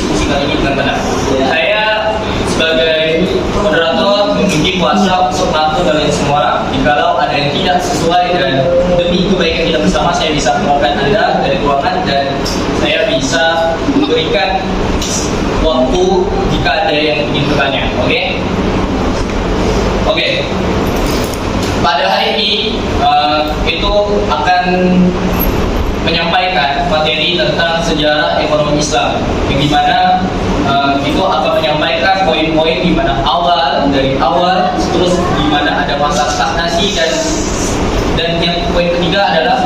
diskusi kali ini dengan benar. Saya sebagai moderator memiliki kuasa untuk mengatur kalian semua. Jikalau ada yang tidak sesuai dan demi kebaikan kita bersama, saya bisa keluarkan Anda dari ruangan dan saya bisa memberikan waktu jika ada yang ingin bertanya. Oke. Pada hari ini itu akan menyampaikan materi tentang sejarah ekonomi Islam, yang dimana itu akan menyampaikan poin-poin di mana dari awal terus di mana ada masa stagnasi dan yang poin ketiga adalah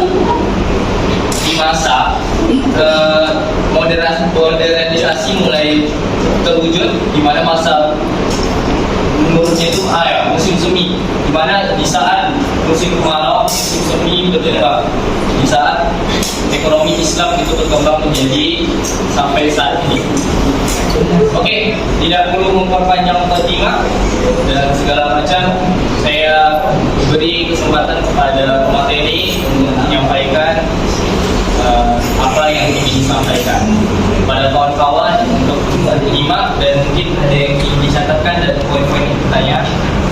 di masa modernisasi mulai terwujud, di mana masa menurutnya itu musim semi, di mana di saat musim kemarau, musim semi berkembang, di saat ekonomi Islam itu berkembang menjadi sampai saat ini. Oke, tidak perlu memperpanjang tema dan segala macam. Saya beri kesempatan kepada pemateri untuk menyampaikan apa yang ingin disampaikan pada kawan-kawan untuk menyimak, dan mungkin ada yang ingin dicatatkan dan poin-poin yang bertanya,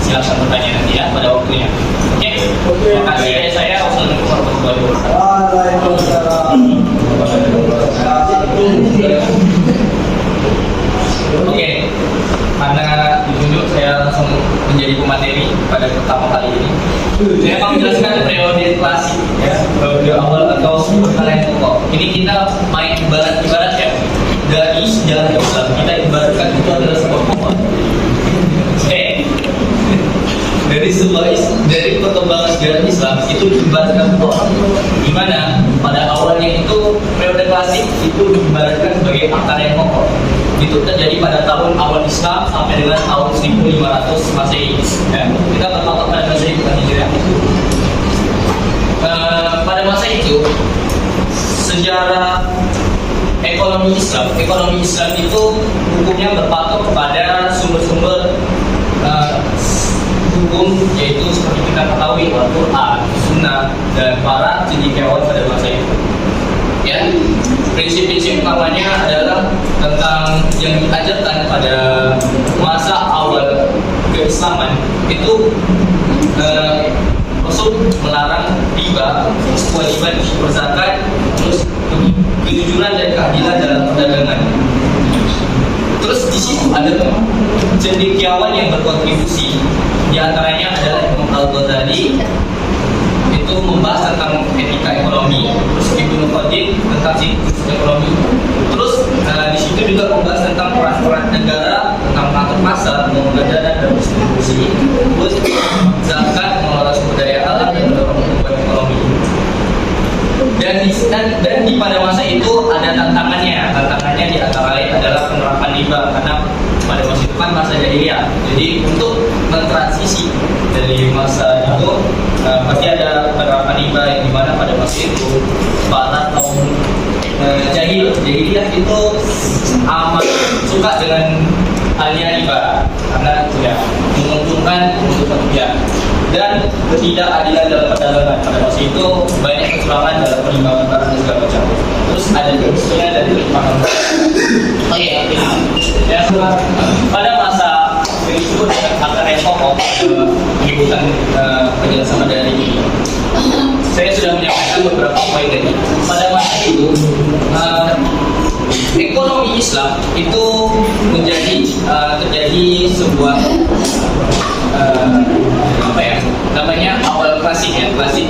silakan bertanya nanti ya pada waktunya. Oke, terima kasih dari saya. Wassalamualaikum warahmatullahi wabarakatuh. Oke, karena ditunjuk saya langsung menjadi pemateri pada pertama kali ini. Saya akan menjelaskan periode klasik, ya, periode awal atau perkalian pokok. Ini kita main ibarat ya, dari sejarah Islam kita ibaratkan itu adalah sebuah pokok. Dari perkembangan sejarah Islam itu diibaratkan pokok, di mana pada awalnya itu periode klasik itu diibaratkan sebagai akar yang pokok. Itu terjadi pada tahun awal Islam sampai dengan tahun 1500 Masehi. Ya, kita berpatok pada Masehi bukan Hijriah. Pada masa itu sejarah ekonomi Islam itu hukumnya berpatok kepada sumber-sumber hukum, yaitu seperti kita ketahui Al-Quran, Sunnah, dan para cendekiawan pada masa itu. Ya, prinsip-prinsip utamanya adalah tentang yang diajarkan pada masa awal keislaman itu Rasul melarang riba, kewajiban berzakat, terus kejujuran dan keadilan dalam perdagangan. Terus di situ ada cendekiawan yang berkontribusi, di antaranya adalah Imam Al-Ghazali, itu membahas tentang etika ekonomi, terus Ibnu Qadim tentang siklus ekonomi, terus di situ juga membahas tentang peran-peran negara, tentang mengatur pasar, mengelola dana dan distribusi, terus zakat, mengelola sumber daya alam dan mendorong pertumbuhan ekonomi. Dan di pada masa itu ada tantangannya di antara lain adalah penerapan riba, karena pada masa itu kan masa jahiliyah. Jadi untuk mentransisi dari masa itu pasti ada penerapan riba, yang dimana pada masa itu para kaum jahiliyah itu amat suka dengan halnya riba, karena ya menguntungkan untuk satu pihak. Dan ketidakadilan dalam perdagangan pada masa itu, banyak kecurangan dalam penimbangan barang dan segala macam. Terus ada kemiskinan dan ketimpangan. Pada masa yang disebut akar yang pokok, penyebutan penjelasan dari ini, saya sudah menyampaikan beberapa poin tadi. Pada masa itu ekonomi Islam itu terjadi sebuah namanya awal klasik,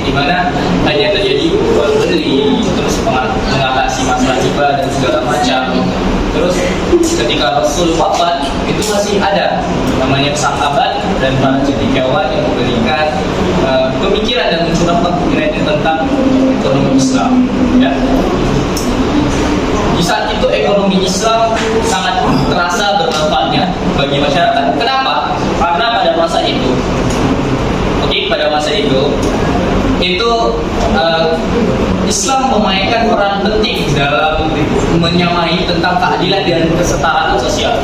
di mana hanya terjadi jual beli, terus mengatasi masalah riba dan segala macam. Terus ketika Rasul wafat itu masih ada namanya sahabat dan para cendekiawan yang memberikan pemikiran dan mencurahkan pemikiran tentang ekonomi Islam. Ya. Di saat itu ekonomi Islam sangat terasa bermanfaatnya bagi masyarakat. Kenapa? Karena pada masa itu, Islam memainkan peran penting dalam menyamai tentang keadilan dan kesetaraan sosial.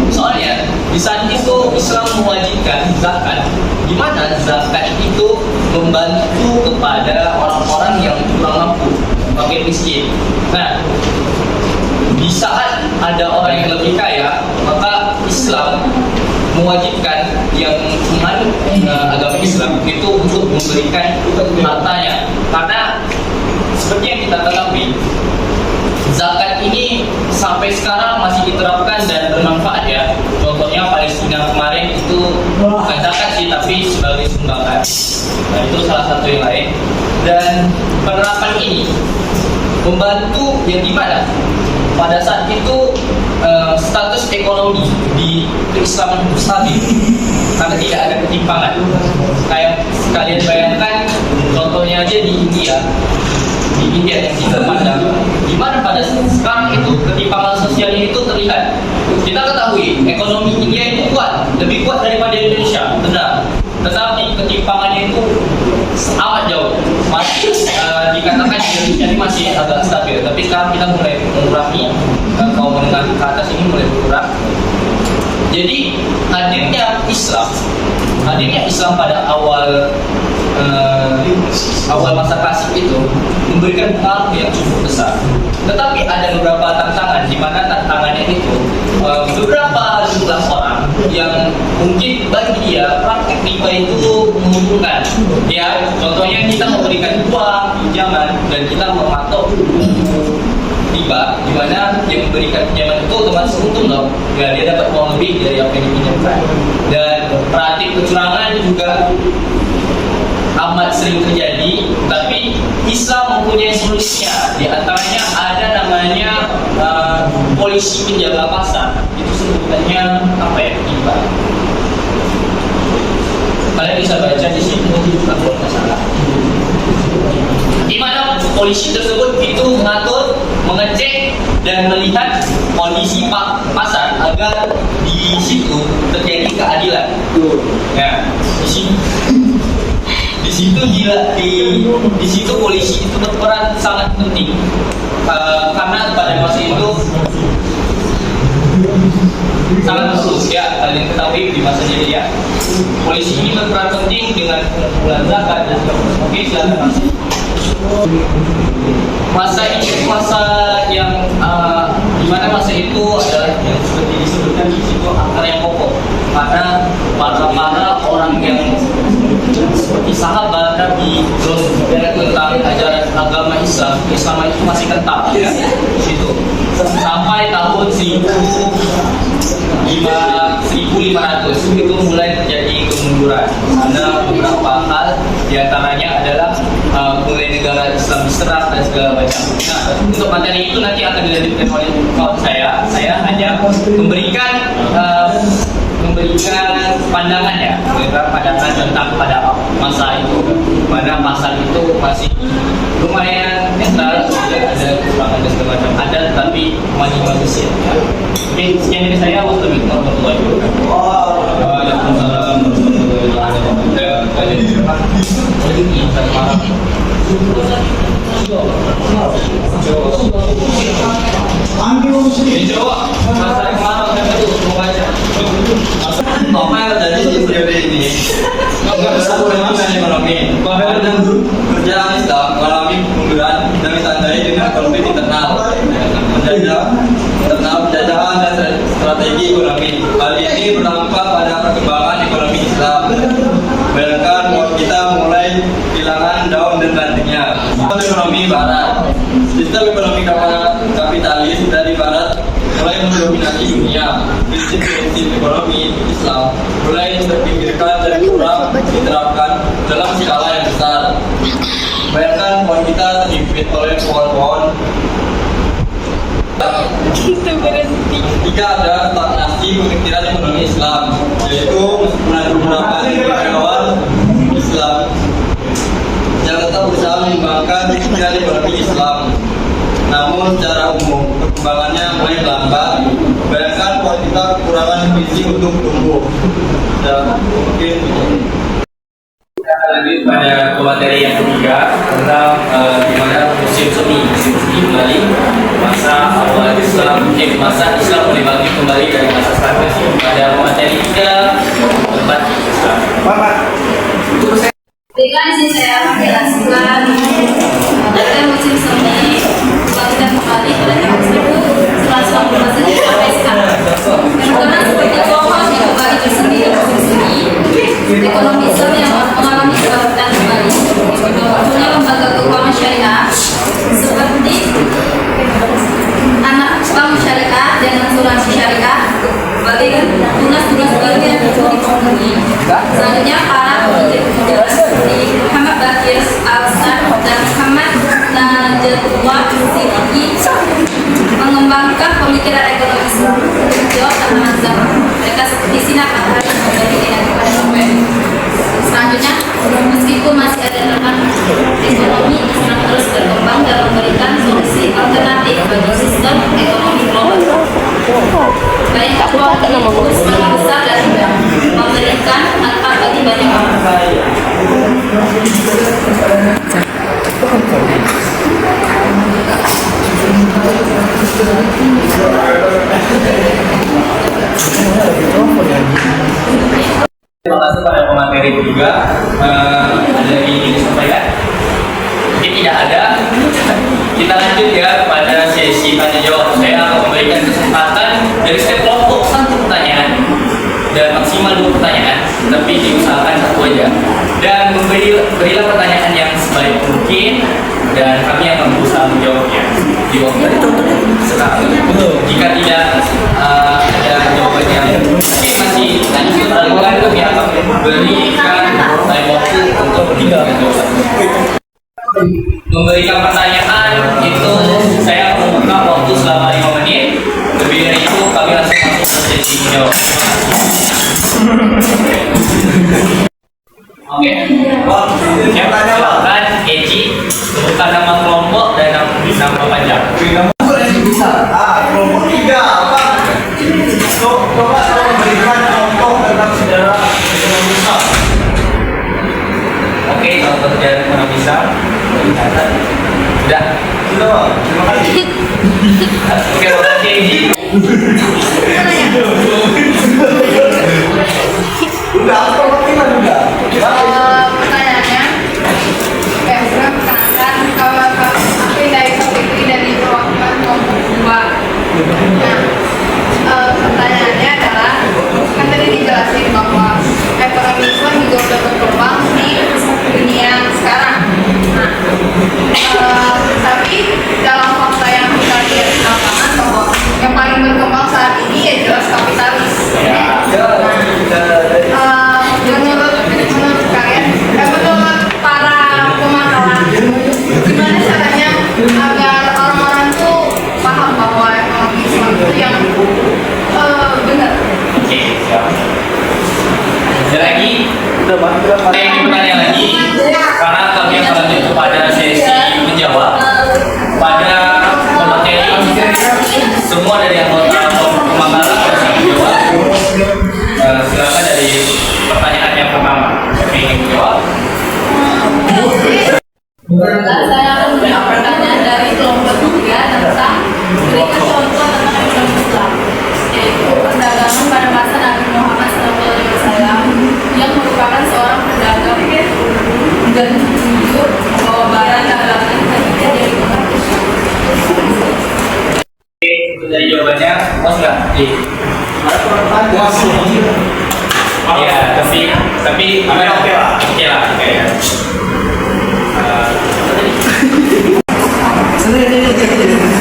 Soalnya di saat itu Islam mewajibkan zakat, di mana zakat itu membantu kepada orang-orang yang kurang mampu, fakir miskin. Nah, di saat ada orang yang lebih kaya, maka Islam mewajibkan yang menganut agama Islam itu untuk memberikan hartanya. Karena seperti yang kita ketahui, zakat ini sampai sekarang masih diterapkan dan bermanfaat ya. Contohnya Palestina kemarin itu bukan zakat sih, tapi sebagai sumbangan. Nah, itu salah satu yang lain. Dan penerapan ini membantu yang dimana pada saat itu status ekonomi di keislaman itu stabil karena tidak ada ketimpangan. Kayak kalian bayangkan, contohnya aja di India yang kita pandang, di mana pada sekarang itu ketimpangan sosialnya itu terlihat. Kita ketahui ekonomi India itu kuat, lebih kuat daripada Indonesia, benar. Tetapi ketimpangannya itu amat jauh. Masih dikatakan Indonesia ini masih agak stabil, tapi sekarang kita mulai mengurangi, kaum menengah ke atas ini mulai berkurang. Jadi hadirnya Islam pada awal masa klasik itu memberikan pengaruh yang cukup besar. Tetapi ada beberapa tantangan, di mana tantangannya itu beberapa jumlah orang yang mungkin bagi dia praktik riba itu menguntungkan. Ya, contohnya kita memberikan uang, pinjaman, dan kita mematok riba, di mana yang memberikan pinjaman itu otomatis untung dong. Ya, dia dapat uang lebih dari apa yang dipinjamkan. Dan praktik kecurangan juga amat sering terjadi, tapi Islam mempunyai solusinya. Di antaranya ada namanya polisi penjaga pasar. Itu sebutannya apa ya? Riba. Kalian bisa baca di situ kalau nggak salah. Di mana polisi tersebut itu mengatur, mengecek dan melihat kondisi pasar agar di situ terjadi keadilan. Ya, di situ polisi itu berperan sangat penting karena pada masa itu sangat perlu ya kalian ketahui di masa jahiliyah polisi ini berperan penting dengan pengumpulan zakat dan sebagainya. Oke, silakan masih. Masa ini masa yang dimana masa itu adalah yang seperti disebutkan di situ akar yang pokok, karena para orang yang seperti sahabat Nabi terus tentang ajaran agama Islam itu masih kental ya di situ sampai tahun 1500 itu mulai terjadi kemunduran karena beberapa hal, diantaranya adalah mulai negara Islam diserang dan segala macam. Nah, untuk materi itu nanti akan dilanjutkan oleh kawan saya hanya memberikan pandangan ya, pandangan tentang pada masa itu, mana masa itu masih lumayan netral, tidak ada kekurangan dan segala macam ada, tapi masih manusia. Oke, sekian dari saya. Wassalamualaikum warahmatullahi wabarakatuh. Waalaikumsalam warahmatullahi Novel dari periode ini bersatu dengan ekonomi dan kerjaan Islam mengalami kemunduran dan ditandai dengan konflik internal, penjajahan dan strategi ekonomi. Hal ini berdampak pada perkembangan ekonomi Islam. Bayangkan bahwa kita mulai kehilangan daun dan rantingnya. Ekonomi Barat, sistem ekonomi kapitalis dari Barat mulai mendominasi dunia. Prinsip-prinsip ekonomi Islam mulai terpinggirkan dan kurang diterapkan dalam skala yang besar. Bayangkan pohon kita terhimpit oleh pohon-pohon. Jika ada stagnasi pemikiran ekonomi Islam, yaitu beberapa negarawan Islam yang tetap berusaha mengembangkan pemikiran ekonomi Islam. Namun secara umum perkembangannya mulai lambat. Bayangkan bahwa kita kekurangan visi untuk tumbuh. Dan mungkin kita lanjut pada materi yang ketiga tentang gimana musim semi kembali masa awal Islam, masa Islam mulai bangkit kembali dari masa stagnasi. Pada materi 3 tempat Islam. Baiklah, di sini saya akan menjelaskan tentang musim semi kembali pada tahun 1900. saja sampai sekarang. Karena seperti pohon yang kembali bersendiri, ekonomi Islam yang mengalami kebangkitan kembali. Munculnya lembaga keuangan syariah seperti anak bank syariah dan asuransi syariah sebagai tunas-tunas baru yang muncul di ekonomi. Selanjutnya para pemikir seperti Muhammad Bakir Al-San dan Muhammad Najatullah Siddiqi mengembangkan pemikiran ekonomi hijau tanaman zaman. Mereka seperti sinar matahari memberi energi kepada sampai. Selanjutnya, meskipun masih ada teman ekonomi, Islam terus berkembang dan memberikan solusi alternatif bagi sistem ekonomi global. Baik teknologi terus semakin besar dan memberikan manfaat bagi banyak orang. Terima kasih pada pemateri juga. Ada yang ingin disampaikan? Mungkin tidak ada. Kita lanjut ya pada sesi tanya jawab. Saya akan memberikan kesempatan dari setiap kelompok 1 pertanyaan dan maksimal 2 pertanyaan, tapi diusahakan 1 aja. Dan berilah pertanyaan yang sebaik mungkin dan kami akan berusaha menjawabnya di waktu sekarang. Jika tidak ada jawaban yang masih lanjut dengan kami akan berikan time waktu untuk memberikan jawaban. Memberikan pertanyaan itu saya akan membuka waktu selama 5 menit. Lebih dari itu kami langsung masuk ke sesi menjawab. Oke, silakan Eji, sebutkan nama kelompok dan nama panjang. Kelompok 3 apa? Coba saya memberikan contoh tentang sejarah ekonomi Islam. Oke, contoh sejarah ekonomi Islam. Sudah. Sudah, terima kasih. Oke, makasih Eji. Udah, perwakilan udah. Pertanyaannya, perkenalkan kalau aku dari Fikri dari perwakilan kelompok 2. Nah, pertanyaannya adalah kan tadi dijelasin bahwa ekonomi Islam juga sudah berkembang di dunia sekarang. Nah, tapi dalam fakta yang kita lihat di lapangan bahwa yang paling berkembang saat ini ya jelas kapitalis. Menurut kalian, menurut para pemakaran, gimana caranya agar orang-orang tuh paham bahwa ekonomi Islam itu yang benar? Oke, siap. Ada lagi? Saya ingin bertanya lagi karena kami akan lanjut kepada sesi menjawab. Pada pemateri semua dari anggota pemakaran bisa menjawab. Silakan dari pertanyaan yang pertama. Siapa yang ingin menjawab? Saya akan menjawab pertanyaan dari kelompok 3 tentang berikan contoh tentang ekonomi Islam, yaitu perdagangan pada masa Nabi Muhammad SAW yang merupakan seorang pedagang dan jujur membawa barang dagangan ketika dari kota. Oke, itu dari jawabannya. Puas nggak? Ya, tapi oke lah. Oke lah, kayak.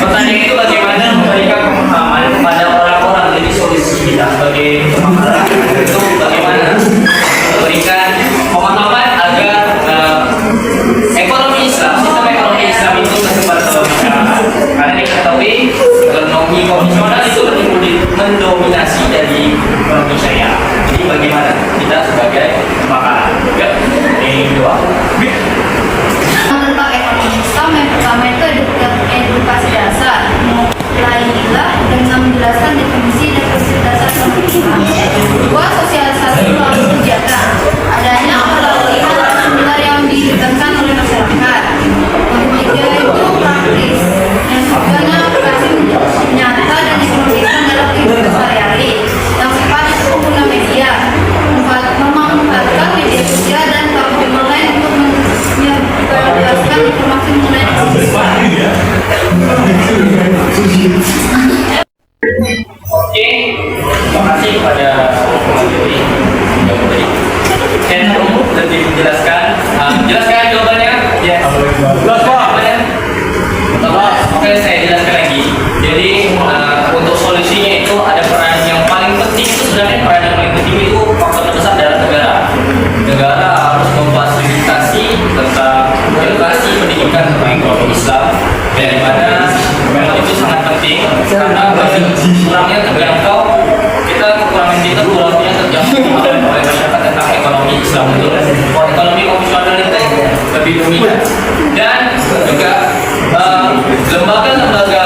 Pertanyaan itu bagaimana memberikan pemahaman kepada orang-orang jadi solusi kita sebagai pemahaman itu bagaimana memberikan pemahaman agar ekonomi Islam, sistem ekonomi Islam itu tersebar ke masyarakat. Karena diketahui ekonomi konvensional itu mendominasi dari ekonomi syariah. Jadi bagaimana kita sebagai pemahaman? Ya, ini dua. Tentang ekonomi Islam yang pertama itu edukasi dasar, mulailah dengan menjelaskan definisi dan prinsip dasar ekonomi Islam. Kedua, sosialisasi melalui kegiatan, adanya pelatihan dan seminar yang ditekankan oleh masyarakat. Yang ketiga itu praktis, yang ketiganya aplikasi nyata dan diperlukan dalam kehidupan sehari-hari. Yang keempat itu pengguna media, memanfaatkan media sosial dan platform online untuk menyebarluaskan informasi mengenai ekonomi. Oke, terima kasih kepada pemateri yang tadi. Dan lebih menjelaskan, jelaskan jawabannya. Ya. Jelas, Pak. Oke, saya jelaskan lagi. Jadi untuk solusinya itu ada peran yang paling penting itu sebenarnya peran yang paling penting itu faktor terbesar adalah negara. Negara harus memfasilitasi tentang edukasi pendidikan tentang ekonomi Islam dari mana memang itu sangat penting karena bagi kurangnya terjangkau kekurangan kita kurangnya terjangkau oleh masyarakat tentang ekonomi Islam itu ekonomi konvensional itu lebih dominan dan juga lembaga-lembaga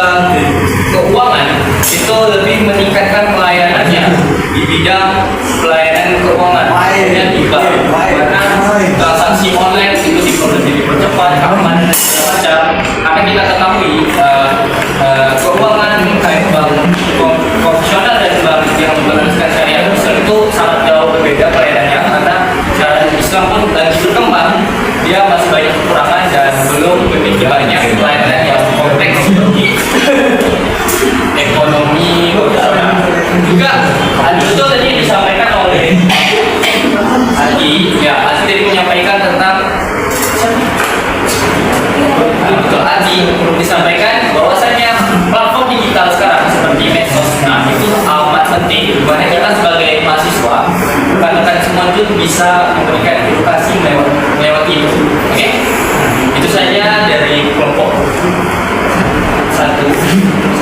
keuangan itu lebih meningkatkan pelayanannya di bidang pelayanan keuangan dan riba karena transaksi online itu dipercepat keamanan dan segala macam karena kita ketahui keuangan kayak bank konvensional dan bank yang berasaskan syariah itu sangat jauh berbeda pelayanannya karena syariah Islam pun lagi berkembang dia masih banyak kekurangan dan belum memiliki banyak pelayanan yang kompleks seperti ekonomi konvensional. Juga betul tadi yang disampaikan oleh Adi, ya Adi tadi menyampaikan tentang betul Adi disampaikan bahwasanya platform digital sekarang seperti medsos, nah itu amat penting. Dimana kita sebagai mahasiswa, bukan semua itu bisa memberikan edukasi lewat itu. Oke, itu saja dari kelompok 1.